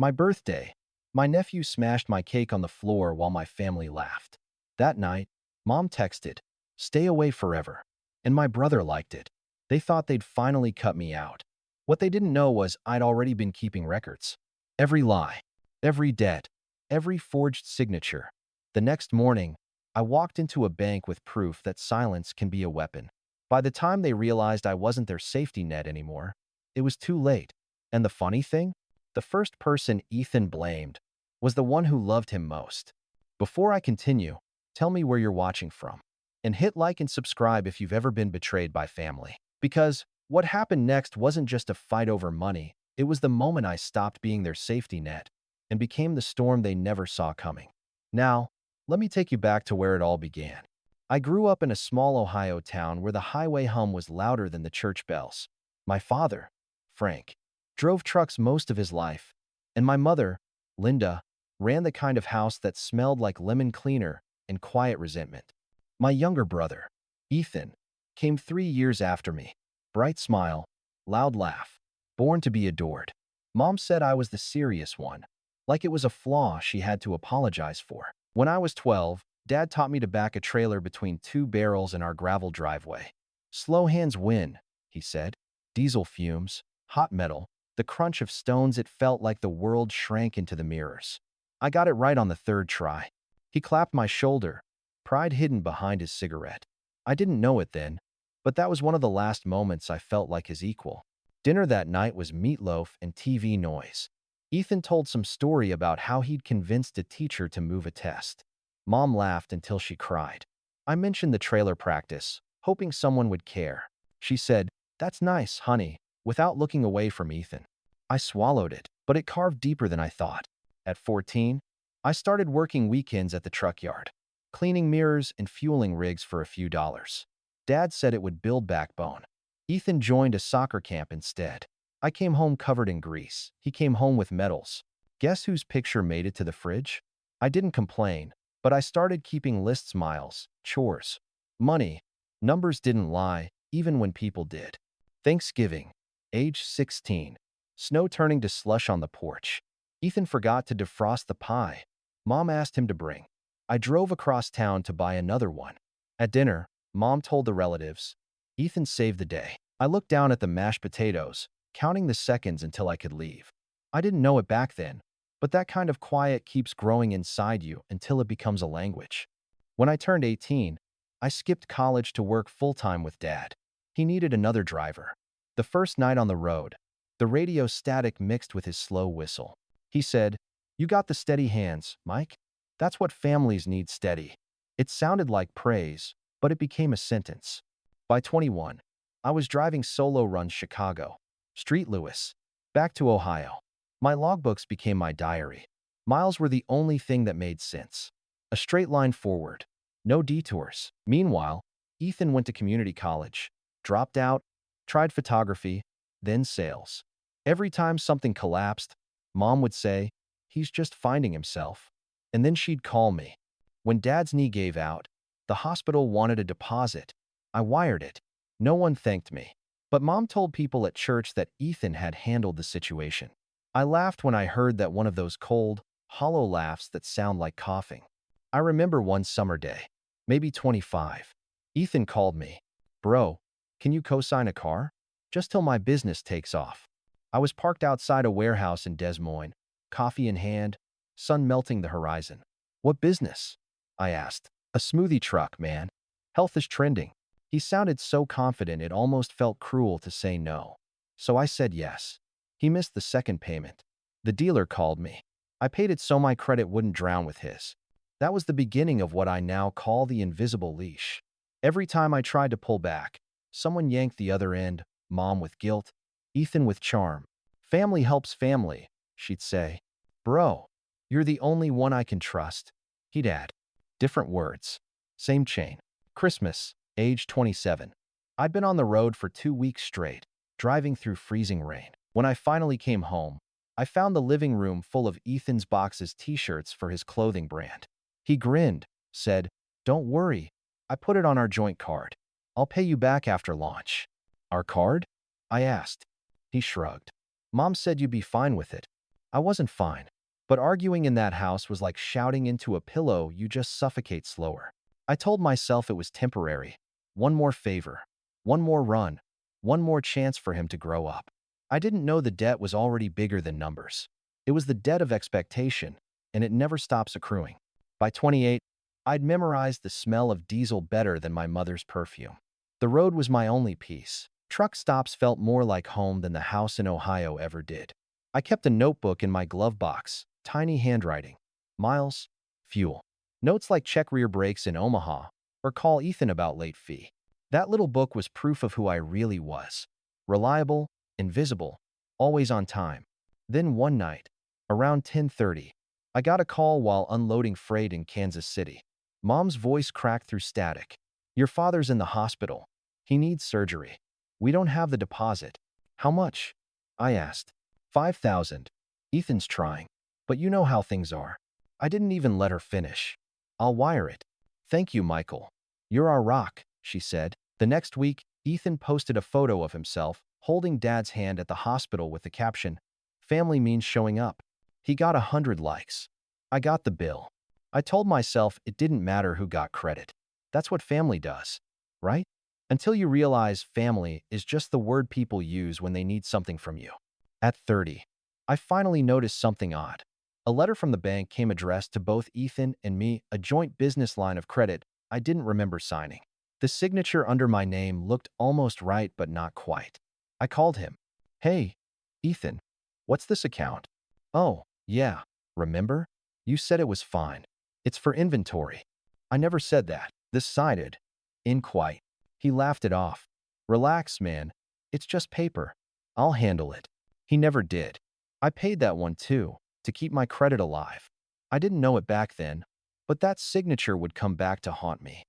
My birthday. My nephew smashed my cake on the floor while my family laughed. That night, Mom texted, "Stay away forever." And my brother liked it. They thought they'd finally cut me out. What they didn't know was I'd already been keeping records. Every lie, every debt, every forged signature. The next morning, I walked into a bank with proof that silence can be a weapon. By the time they realized I wasn't their safety net anymore, it was too late. And the funny thing? The first person Ethan blamed was the one who loved him most. Before I continue, tell me where you're watching from. And hit like and subscribe if you've ever been betrayed by family. Because what happened next wasn't just a fight over money, it was the moment I stopped being their safety net and became the storm they never saw coming. Now, let me take you back to where it all began. I grew up in a small Ohio town where the highway hum was louder than the church bells. My father, Frank, drove trucks most of his life, and my mother, Linda, ran the kind of house that smelled like lemon cleaner and quiet resentment. My younger brother, Ethan, came 3 years after me. Bright smile, loud laugh, born to be adored. Mom said I was the serious one, like it was a flaw she had to apologize for. When I was 12, Dad taught me to back a trailer between two barrels in our gravel driveway. "Slow hands win," he said. Diesel fumes, hot metal, the crunch of stones. It felt like the world shrank into the mirrors. I got it right on the third try. He clapped my shoulder, pride hidden behind his cigarette. I didn't know it then, but that was one of the last moments I felt like his equal. Dinner that night was meatloaf and TV noise. Ethan told some story about how he'd convinced a teacher to move a test. Mom laughed until she cried. I mentioned the trailer practice, hoping someone would care. She said, "That's nice, honey," without looking away from Ethan. I swallowed it, but it carved deeper than I thought. At 14, I started working weekends at the truck yard, cleaning mirrors and fueling rigs for a few dollars. Dad said it would build backbone. Ethan joined a soccer camp instead. I came home covered in grease. He came home with medals. Guess whose picture made it to the fridge? I didn't complain, but I started keeping lists, miles, chores, money. Numbers didn't lie, even when people did. Thanksgiving, age 16. Snow turning to slush on the porch. Ethan forgot to defrost the pie Mom asked him to bring. I drove across town to buy another one. At dinner, Mom told the relatives, "Ethan saved the day." I looked down at the mashed potatoes, counting the seconds until I could leave. I didn't know it back then, but that kind of quiet keeps growing inside you until it becomes a language. When I turned 18, I skipped college to work full-time with Dad. He needed another driver. The first night on the road, the radio static mixed with his slow whistle. He said, "You got the steady hands, Mike. That's what families need, steady." It sounded like praise, but it became a sentence. By 21, I was driving solo runs Chicago, St. Louis, back to Ohio. My logbooks became my diary. Miles were the only thing that made sense. A straight line forward, no detours. Meanwhile, Ethan went to community college, dropped out, tried photography, then sales. Every time something collapsed, Mom would say, "He's just finding himself." And then she'd call me. When Dad's knee gave out, the hospital wanted a deposit. I wired it. No one thanked me. But Mom told people at church that Ethan had handled the situation. I laughed when I heard that, one of those cold, hollow laughs that sound like coughing. I remember one summer day, maybe 25. Ethan called me. "Bro, can you co-sign a car? Just till my business takes off." I was parked outside a warehouse in Des Moines, coffee in hand, sun melting the horizon. "What business?" I asked. "A smoothie truck, man. Health is trending." He sounded so confident it almost felt cruel to say no. So I said yes. He missed the second payment. The dealer called me. I paid it so my credit wouldn't drown with his. That was the beginning of what I now call the invisible leash. Every time I tried to pull back, someone yanked the other end, Mom with guilt, Ethan with charm. "Family helps family," she'd say. "Bro, you're the only one I can trust," he'd add. Different words, same chain. Christmas, age 27. I'd been on the road for 2 weeks straight, driving through freezing rain. When I finally came home, I found the living room full of Ethan's boxes, t-shirts for his clothing brand. He grinned, said, "Don't worry, I put it on our joint card. I'll pay you back after launch." "Our card?" I asked. He shrugged. "Mom said you'd be fine with it." I wasn't fine. But arguing in that house was like shouting into a pillow, you just suffocate slower. I told myself it was temporary. One more favor. One more run. One more chance for him to grow up. I didn't know the debt was already bigger than numbers. It was the debt of expectation, and it never stops accruing. By 28, I'd memorized the smell of diesel better than my mother's perfume. The road was my only peace. Truck stops felt more like home than the house in Ohio ever did. I kept a notebook in my glove box, tiny handwriting. Miles, fuel. Notes like check rear brakes in Omaha, or call Ethan about late fee. That little book was proof of who I really was. Reliable, invisible, always on time. Then one night, around 10:30, I got a call while unloading freight in Kansas City. Mom's voice cracked through static. Your father's in the hospital. He needs surgery. We don't have the deposit. How much? I asked. 5,000. Ethan's trying. But you know how things are. I didn't even let her finish. I'll wire it. Thank you, Michael. You're our rock, she said. The next week, Ethan posted a photo of himself holding Dad's hand at the hospital with the caption, "Family means showing up." He got 100 likes. I got the bill. I told myself it didn't matter who got credit. That's what family does, right? Until you realize family is just the word people use when they need something from you. At 30, I finally noticed something odd. A letter from the bank came addressed to both Ethan and me, a joint business line of credit I didn't remember signing. The signature under my name looked almost right, but not quite. I called him. Hey, Ethan, what's this account? Oh, yeah, remember? You said it was fine. It's for inventory. I never said that. This sided. In quite. He laughed it off. Relax, man. It's just paper. I'll handle it. He never did. I paid that one too, to keep my credit alive. I didn't know it back then, but that signature would come back to haunt me.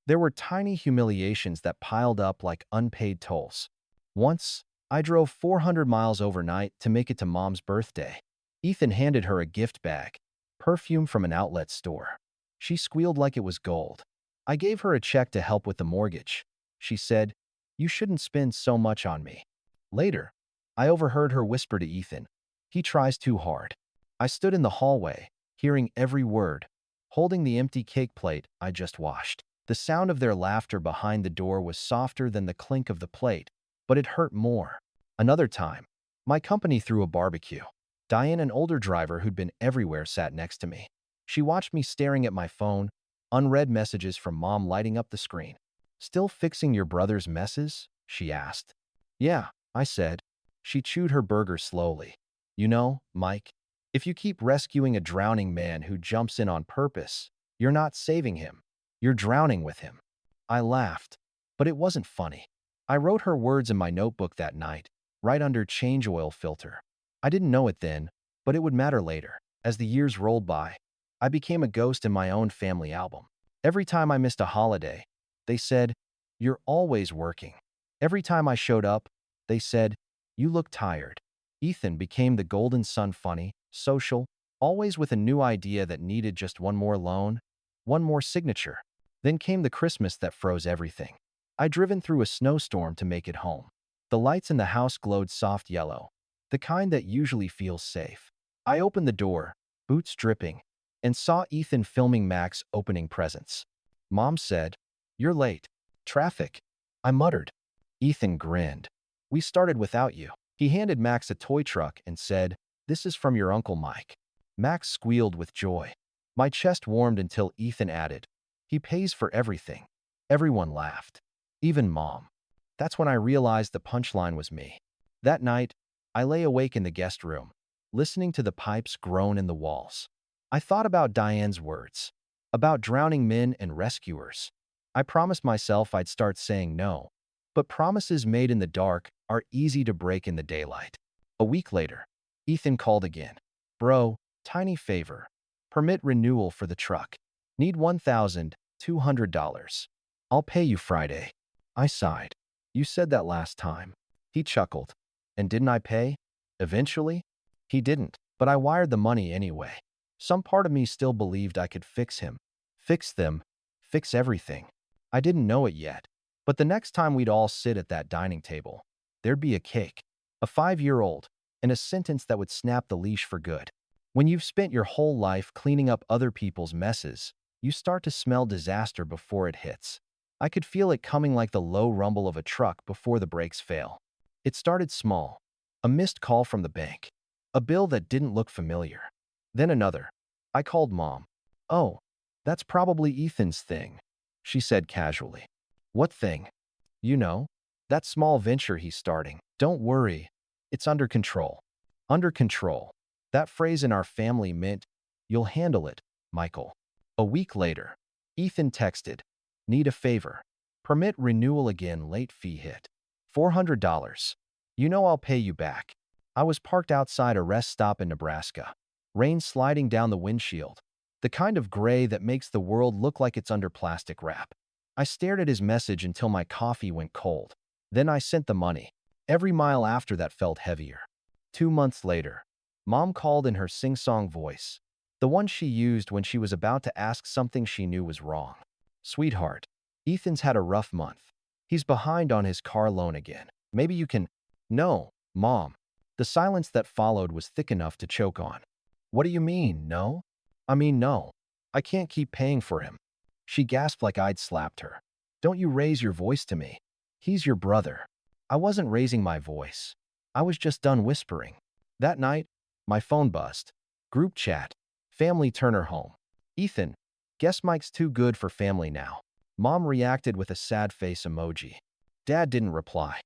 There were tiny humiliations that piled up like unpaid tolls. Once, I drove 400 miles overnight to make it to Mom's birthday. Ethan handed her a gift bag, perfume from an outlet store. She squealed like it was gold. I gave her a check to help with the mortgage. She said, "You shouldn't spend so much on me." Later, I overheard her whisper to Ethan, "He tries too hard." I stood in the hallway, hearing every word, holding the empty cake plate I just washed. The sound of their laughter behind the door was softer than the clink of the plate, but it hurt more. Another time, my company threw a barbecue. Diane, an older driver who'd been everywhere, sat next to me. She watched me staring at my phone, unread messages from Mom lighting up the screen. "Still fixing your brother's messes?" she asked. "Yeah," I said. She chewed her burger slowly. "You know, Mike, if you keep rescuing a drowning man who jumps in on purpose, you're not saving him. You're drowning with him." I laughed, but it wasn't funny. I wrote her words in my notebook that night, right under change oil filter. I didn't know it then, but it would matter later. As the years rolled by, I became a ghost in my own family album. Every time I missed a holiday, they said, "You're always working." Every time I showed up, they said, "You look tired." Ethan became the golden son, funny, social, always with a new idea that needed just one more loan, one more signature. Then came the Christmas that froze everything. I'd driven through a snowstorm to make it home. The lights in the house glowed soft yellow, the kind that usually feels safe. I opened the door, boots dripping, and saw Ethan filming Max opening presents. Mom said, "You're late. Traffic." I muttered. Ethan grinned. "We started without you." He handed Max a toy truck and said, "This is from your Uncle Mike." Max squealed with joy. My chest warmed until Ethan added, "He pays for everything." Everyone laughed. Even Mom. That's when I realized the punchline was me. That night, I lay awake in the guest room, listening to the pipes groan in the walls. I thought about Diane's words, about drowning men and rescuers. I promised myself I'd start saying no, but promises made in the dark are easy to break in the daylight. A week later, Ethan called again. "Bro, tiny favor. Permit renewal for the truck. Need $1,200. I'll pay you Friday." I sighed. "You said that last time." He chuckled. "And didn't I pay? Eventually?" He didn't, but I wired the money anyway. Some part of me still believed I could fix him, fix them, fix everything. I didn't know it yet, but the next time we'd all sit at that dining table, there'd be a cake. A 5-year-old, and a sentence that would snap the leash for good. When you've spent your whole life cleaning up other people's messes, you start to smell disaster before it hits. I could feel it coming like the low rumble of a truck before the brakes fail. It started small. A missed call from the bank. A bill that didn't look familiar. Then another. I called Mom. "Oh, that's probably Ethan's thing," she said casually. "What thing?" "You know, that small venture he's starting. Don't worry. It's under control." Under control. That phrase in our family meant, "You'll handle it, Michael." A week later, Ethan texted, "Need a favor. Permit renewal again, late fee hit. $400. You know I'll pay you back." I was parked outside a rest stop in Nebraska. Rain sliding down the windshield. The kind of gray that makes the world look like it's under plastic wrap. I stared at his message until my coffee went cold. Then I sent the money. Every mile after that felt heavier. 2 months later, Mom called in her sing-song voice, the one she used when she was about to ask something she knew was wrong. "Sweetheart, Ethan's had a rough month. He's behind on his car loan again. Maybe you can—" "No, Mom." The silence that followed was thick enough to choke on. "What do you mean, no?" "I mean, no. I can't keep paying for him." She gasped like I'd slapped her. "Don't you raise your voice to me. He's your brother." I wasn't raising my voice. I was just done whispering. That night, my phone buzzed. Group chat. Family Turner home. "Ethan, guess Mike's too good for family now." Mom reacted with a sad face emoji. Dad didn't reply.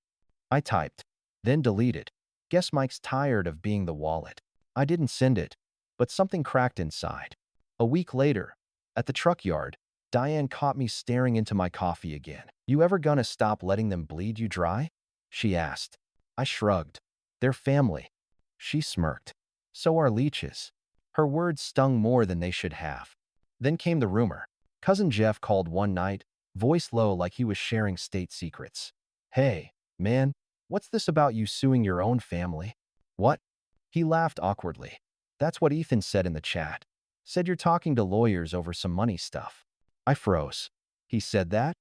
I typed, then deleted. "Guess Mike's tired of being the wallet." I didn't send it, but something cracked inside. A week later, at the truck yard, Diane caught me staring into my coffee again. "You ever gonna stop letting them bleed you dry?" she asked. I shrugged. "They're family." She smirked. "So are leeches." Her words stung more than they should have. Then came the rumor. Cousin Jeff called one night, voice low like he was sharing state secrets. "Hey, man, what's this about you suing your own family?" "What?" He laughed awkwardly. "That's what Ethan said in the chat. Said you're talking to lawyers over some money stuff." I froze. "He said that?"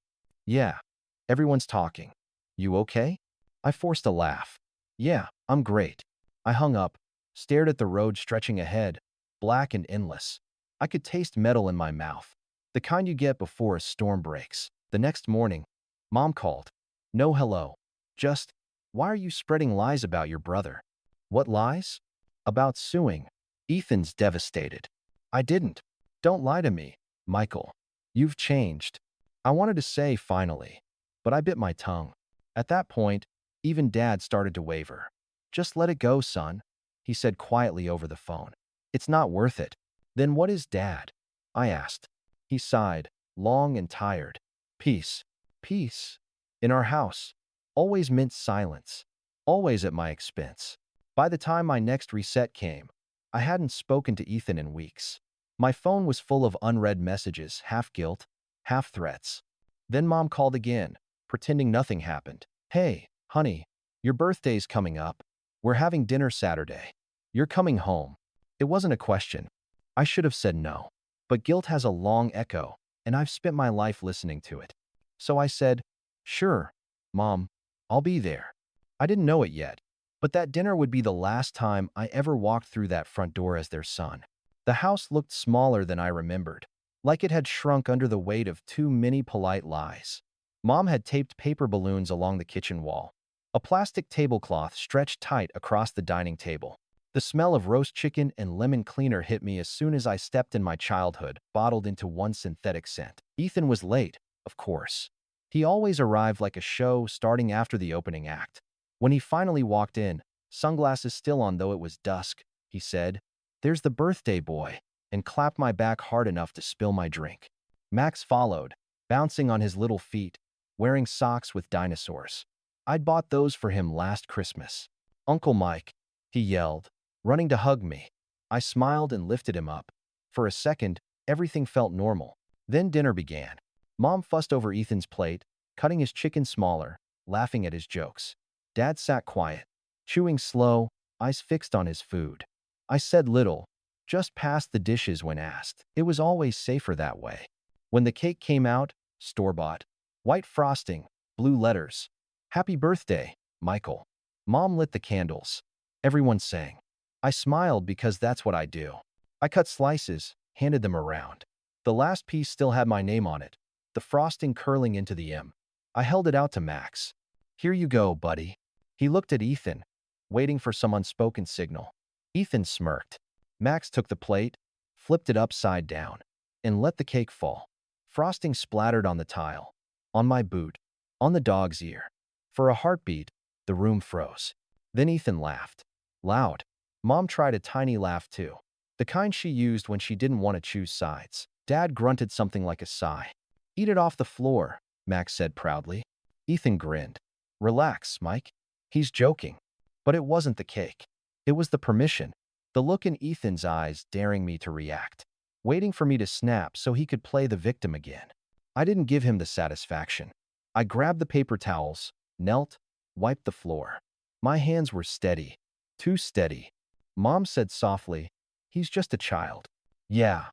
"Yeah. Everyone's talking." "You okay?" I forced a laugh. "Yeah, I'm great." I hung up, stared at the road stretching ahead, black and endless. I could taste metal in my mouth, the kind you get before a storm breaks. The next morning, Mom called. No hello. Just, "Why are you spreading lies about your brother?" "What lies?" "About suing. Ethan's devastated." "I didn't." "Don't lie to me, Michael. You've changed." I wanted to say finally, but I bit my tongue. At that point, even Dad started to waver. "Just let it go, son," he said quietly over the phone. "It's not worth it." "Then what is, Dad?" I asked. He sighed, long and tired. "Peace. Peace. In our house." Always meant silence. Always at my expense. By the time my next reset came, I hadn't spoken to Ethan in weeks. My phone was full of unread messages, half guilt, half threats. Then Mom called again, pretending nothing happened. "Hey, honey, your birthday's coming up. We're having dinner Saturday. You're coming home." It wasn't a question. I should have said no. But guilt has a long echo, and I've spent my life listening to it. So I said, "Sure, Mom, I'll be there." I didn't know it yet, but that dinner would be the last time I ever walked through that front door as their son. The house looked smaller than I remembered, like it had shrunk under the weight of too many polite lies. Mom had taped paper balloons along the kitchen wall. A plastic tablecloth stretched tight across the dining table. The smell of roast chicken and lemon cleaner hit me as soon as I stepped in my childhood, bottled into one synthetic scent. Ethan was late, of course. He always arrived like a show starting after the opening act. When he finally walked in, sunglasses still on though it was dusk, he said, "There's the birthday boy," and clapped my back hard enough to spill my drink. Max followed, bouncing on his little feet, wearing socks with dinosaurs. I'd bought those for him last Christmas. "Uncle Mike," he yelled, running to hug me. I smiled and lifted him up. For a second, everything felt normal. Then dinner began. Mom fussed over Ethan's plate, cutting his chicken smaller, laughing at his jokes. Dad sat quiet, chewing slow, eyes fixed on his food. I said little, just passed the dishes when asked. It was always safer that way. When the cake came out, store-bought. White frosting, blue letters. "Happy birthday, Michael." Mom lit the candles. Everyone sang. I smiled because that's what I do. I cut slices, handed them around. The last piece still had my name on it, the frosting curling into the M. I held it out to Max. Here you go, buddy. He looked at Ethan, waiting for some unspoken signal. Ethan smirked. Max took the plate, flipped it upside down, and let the cake fall. Frosting splattered on the tile, on my boot, on the dog's ear. For a heartbeat, the room froze. Then Ethan laughed. Loud. Mom tried a tiny laugh too, the kind she used when she didn't want to choose sides. Dad grunted something like a sigh. Eat it off the floor, Max said proudly. Ethan grinned. Relax, Mike. He's joking. But it wasn't the cake. It was the permission, the look in Ethan's eyes daring me to react, waiting for me to snap so he could play the victim again. I didn't give him the satisfaction. I grabbed the paper towels, knelt, wiped the floor. My hands were steady, too steady. Mom said softly, he's just a child. Yeah,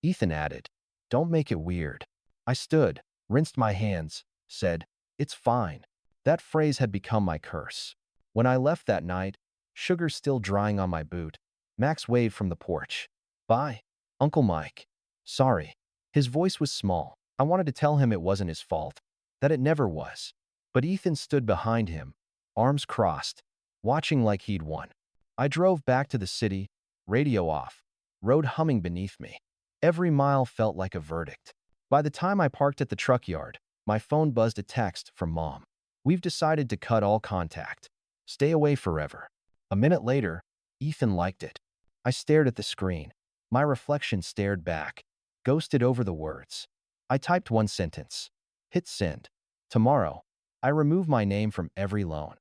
Ethan added. Don't make it weird. I stood, rinsed my hands, said, it's fine. That phrase had become my curse. When I left that night, sugar still drying on my boot, Max waved from the porch. Bye, Uncle Mike. Sorry. His voice was small. I wanted to tell him it wasn't his fault, that it never was. But Ethan stood behind him, arms crossed, watching like he'd won. I drove back to the city, radio off, road humming beneath me. Every mile felt like a verdict. By the time I parked at the truck yard, my phone buzzed a text from Mom. We've decided to cut all contact. Stay away forever. A minute later, Ethan liked it. I stared at the screen. My reflection stared back, ghosted over the words. I typed one sentence. Hit send. Tomorrow, I remove my name from every loan.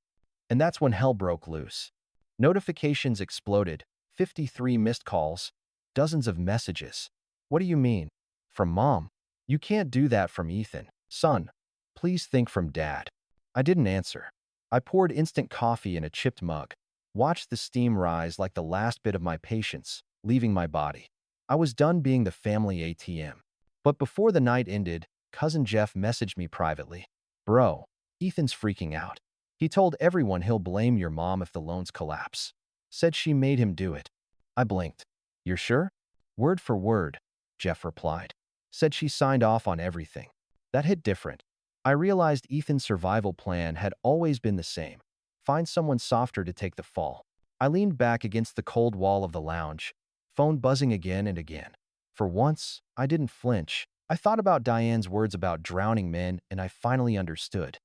And that's when hell broke loose. Notifications exploded, 53 missed calls, dozens of messages. What do you mean? From Mom. You can't do that from Ethan. Son, please think from Dad. I didn't answer. I poured instant coffee in a chipped mug, watched the steam rise like the last bit of my patience, leaving my body. I was done being the family ATM. But before the night ended, Cousin Jeff messaged me privately. Bro, Ethan's freaking out. He told everyone he'll blame your mom if the loans collapse. Said she made him do it. I blinked. You're sure? Word for word, Jeff replied. Said she signed off on everything. That hit different. I realized Ethan's survival plan had always been the same. Find someone softer to take the fall. I leaned back against the cold wall of the lounge, phone buzzing again and again. For once, I didn't flinch. I thought about Diane's words about drowning men, and I finally understood.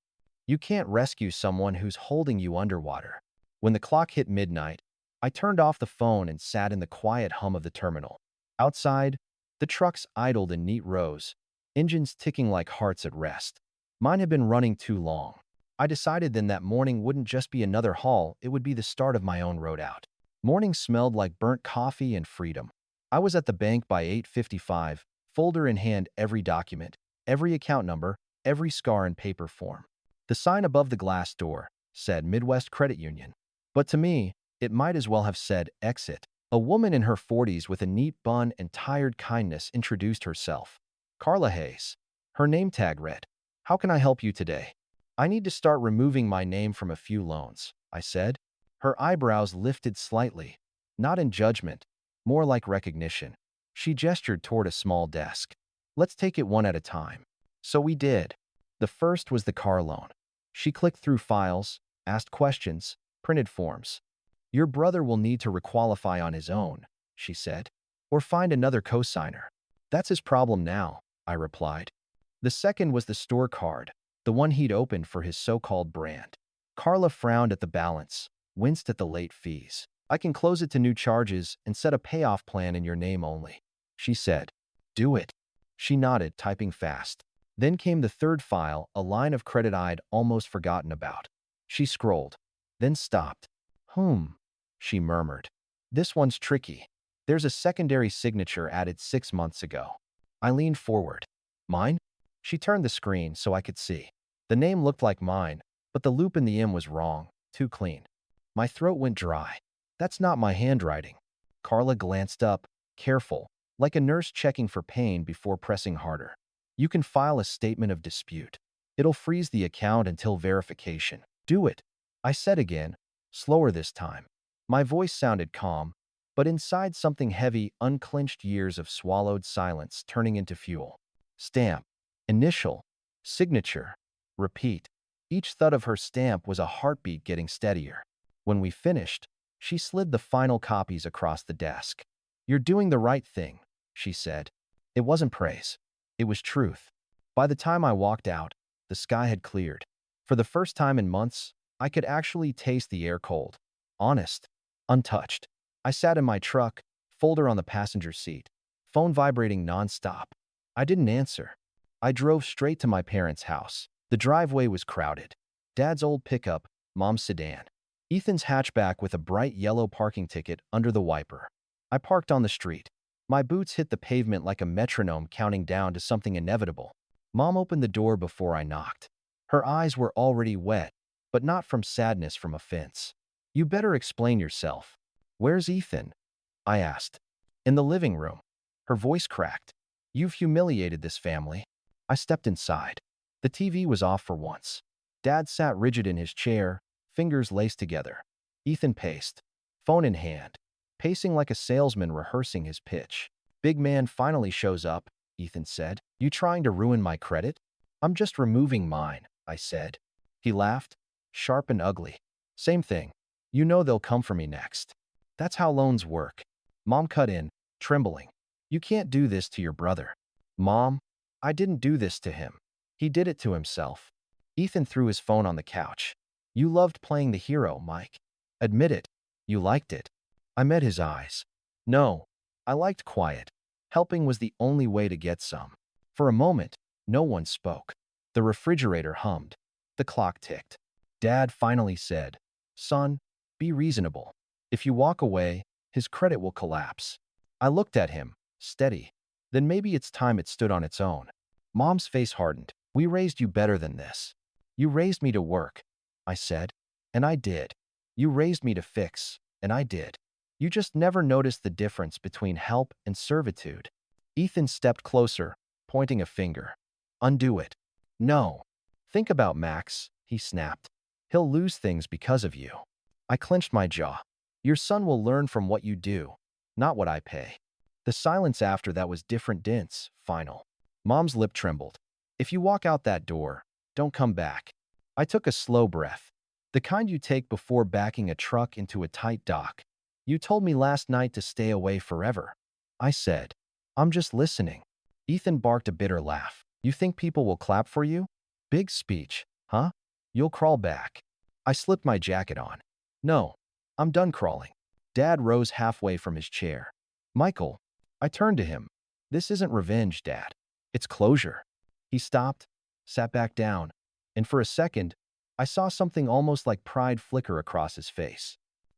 You can't rescue someone who's holding you underwater. When the clock hit midnight, I turned off the phone and sat in the quiet hum of the terminal. Outside, the trucks idled in neat rows, engines ticking like hearts at rest. Mine had been running too long. I decided then that morning wouldn't just be another haul, it would be the start of my own road out. Morning smelled like burnt coffee and freedom. I was at the bank by 8:55, folder in hand, every document, every account number, every scar in paper form. The sign above the glass door said Midwest Credit Union. But to me, it might as well have said exit. A woman in her 40s with a neat bun and tired kindness introduced herself. Carla Hayes. Her name tag read, How can I help you today? I need to start removing my name from a few loans, I said. Her eyebrows lifted slightly, not in judgment, more like recognition. She gestured toward a small desk. Let's take it one at a time. So we did. The first was the car loan. She clicked through files, asked questions, printed forms. Your brother will need to requalify on his own, she said, or find another co-signer. That's his problem now, I replied. The second was the store card, the one he'd opened for his so-called brand. Carla frowned at the balance, winced at the late fees. I can close it to new charges and set a payoff plan in your name only, she said. Do it. She nodded, typing fast. Then came the third file, a line of credit I'd almost forgotten about. She scrolled, then stopped. She murmured. This one's tricky. There's a secondary signature added 6 months ago. I leaned forward. Mine? She turned the screen so I could see. The name looked like mine, but the loop in the M was wrong, too clean. My throat went dry. That's not my handwriting. Carla glanced up, careful, like a nurse checking for pain before pressing harder. You can file a statement of dispute. It'll freeze the account until verification. Do it. I said again, slower this time. My voice sounded calm, but inside something heavy, unclinched years of swallowed silence turning into fuel. Stamp. Initial. Signature. Repeat. Each thud of her stamp was a heartbeat getting steadier. When we finished, she slid the final copies across the desk. "You're doing the right thing," she said. It wasn't praise. It was truth. By the time I walked out, the sky had cleared. For the first time in months, I could actually taste the air cold. Honest. Untouched. I sat in my truck, folder on the passenger seat, phone vibrating nonstop. I didn't answer. I drove straight to my parents' house. The driveway was crowded. Dad's old pickup, Mom's sedan. Ethan's hatchback with a bright yellow parking ticket under the wiper. I parked on the street. My boots hit the pavement like a metronome counting down to something inevitable. Mom opened the door before I knocked. Her eyes were already wet, but not from sadness, from offense. "You better explain yourself. Where's Ethan?" I asked. "In the living room." Her voice cracked. "You've humiliated this family." I stepped inside. The TV was off for once. Dad sat rigid in his chair, fingers laced together. Ethan paced, phone in hand, pacing like a salesman rehearsing his pitch. "Big man finally shows up," Ethan said. "You trying to ruin my credit?" "I'm just removing mine," I said. He laughed, sharp and ugly. "Same thing. You know they'll come for me next." "That's how loans work." Mom cut in, trembling. "You can't do this to your brother." "Mom, I didn't do this to him. He did it to himself." Ethan threw his phone on the couch. "You loved playing the hero, Mike. Admit it. You liked it." I met his eyes. "No, I liked quiet. Helping was the only way to get some." For a moment, no one spoke. The refrigerator hummed. The clock ticked. Dad finally said, "Son, be reasonable. If you walk away, his credit will collapse." I looked at him, steady. "Then maybe it's time it stood on its own." Mom's face hardened. "We raised you better than this." "You raised me to work," I said. "And I did. You raised me to fix," and I did. You just never noticed the difference between help and servitude." Ethan stepped closer, pointing a finger. "Undo it." "No. Think about Max," he snapped. "He'll lose things because of you." I clenched my jaw. "Your son will learn from what you do, not what I pay." The silence after that was different, dense, final. Mom's lip trembled. "If you walk out that door, don't come back." I took a slow breath. The kind you take before backing a truck into a tight dock. "You told me last night to stay away forever." I said. "I'm just listening." Ethan barked a bitter laugh. "You think people will clap for you? Big speech, huh? You'll crawl back." I slipped my jacket on. "No, I'm done crawling." Dad rose halfway from his chair. "Michael," I turned to him. "This isn't revenge, Dad. It's closure." He stopped, sat back down, and for a second, I saw something almost like pride flicker across his face.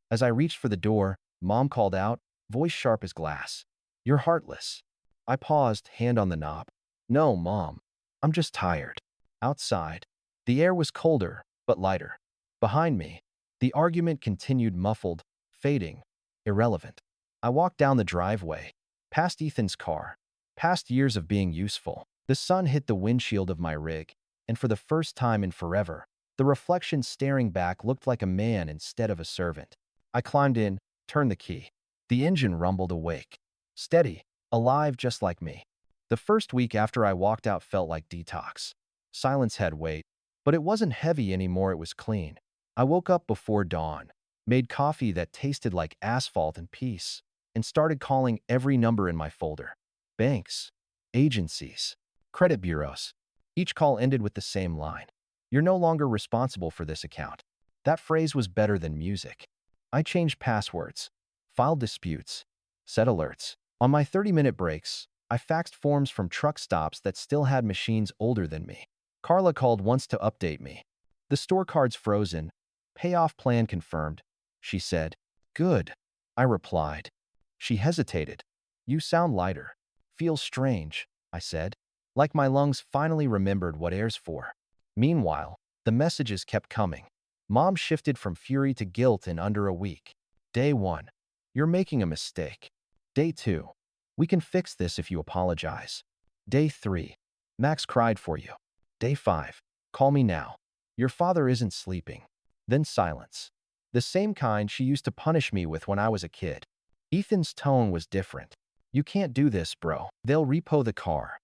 As I reached for the door, Mom called out, voice sharp as glass. "You're heartless." I paused, hand on the knob. "No, Mom. I'm just tired." Outside, the air was colder, but lighter. Behind me, the argument continued, muffled, fading, irrelevant. I walked down the driveway, past Ethan's car, past years of being useful. The sun hit the windshield of my rig, and for the first time in forever, the reflection staring back looked like a man instead of a servant. I climbed in, turned the key. The engine rumbled awake. Steady, alive just like me. The first week after I walked out felt like detox. Silence had weight, but it wasn't heavy anymore, it was clean. I woke up before dawn, made coffee that tasted like asphalt and peace, and started calling every number in my folder. Banks, agencies, credit bureaus. Each call ended with the same line. "You're no longer responsible for this account." That phrase was better than music. I changed passwords, filed disputes, set alerts. On my 30-minute breaks, I faxed forms from truck stops that still had machines older than me. Carla called once to update me. "The store card's frozen. Payoff plan confirmed," she said. "Good," I replied. She hesitated. "You sound lighter." "Feels strange," I said. Like my lungs finally remembered what air's for. Meanwhile, the messages kept coming. Mom shifted from fury to guilt in under a week. Day 1. "You're making a mistake." Day 2. "We can fix this if you apologize." Day 3. "Max cried for you." Day 5. "Call me now. Your father isn't sleeping." Then silence. The same kind she used to punish me with when I was a kid. Ethan's tone was different. You can't do this, bro. They'll repo the car.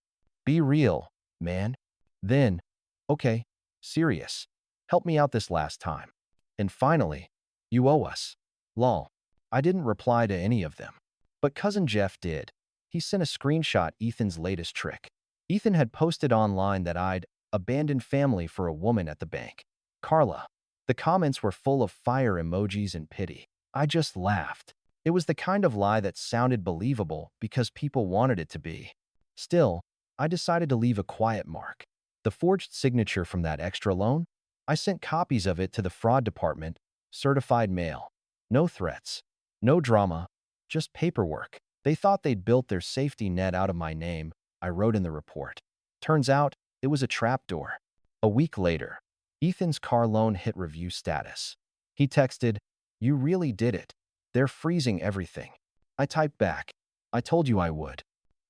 Be real, man. Then, okay, serious. Help me out this last time. And finally, you owe us. Lol. I didn't reply to any of them. But cousin Jeff did. He sent a screenshot Ethan's latest trick. Ethan had posted online that I'd abandoned family for a woman at the bank. Carla. The comments were full of fire emojis and pity. I just laughed. It was the kind of lie that sounded believable because people wanted it to be. Still, I decided to leave a quiet mark. The forged signature from that extra loan? I sent copies of it to the fraud department, certified mail. No threats. No drama. Just paperwork. They thought they'd built their safety net out of my name, I wrote in the report. Turns out, it was a trapdoor. A week later, Ethan's car loan hit review status. He texted, "You really did it. They're freezing everything." I typed back, "I told you I would."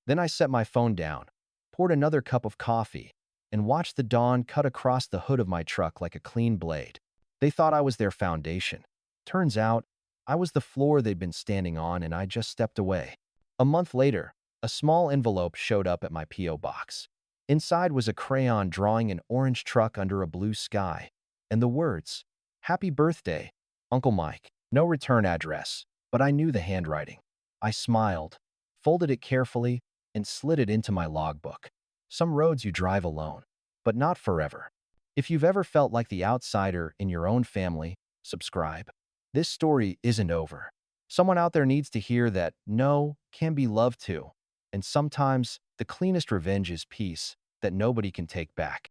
Then I set my phone down, poured another cup of coffee, and watched the dawn cut across the hood of my truck like a clean blade. They thought I was their foundation. Turns out, I was the floor they'd been standing on, and I just stepped away. A month later, a small envelope showed up at my P.O. box. Inside was a crayon drawing an orange truck under a blue sky, and the words, "Happy birthday, Uncle Mike." No return address, but I knew the handwriting. I smiled, folded it carefully, and slid it into my logbook. Some roads you drive alone, but not forever. If you've ever felt like the outsider in your own family, subscribe. This story isn't over. Someone out there needs to hear that no can be loved too, and sometimes the cleanest revenge is peace that nobody can take back.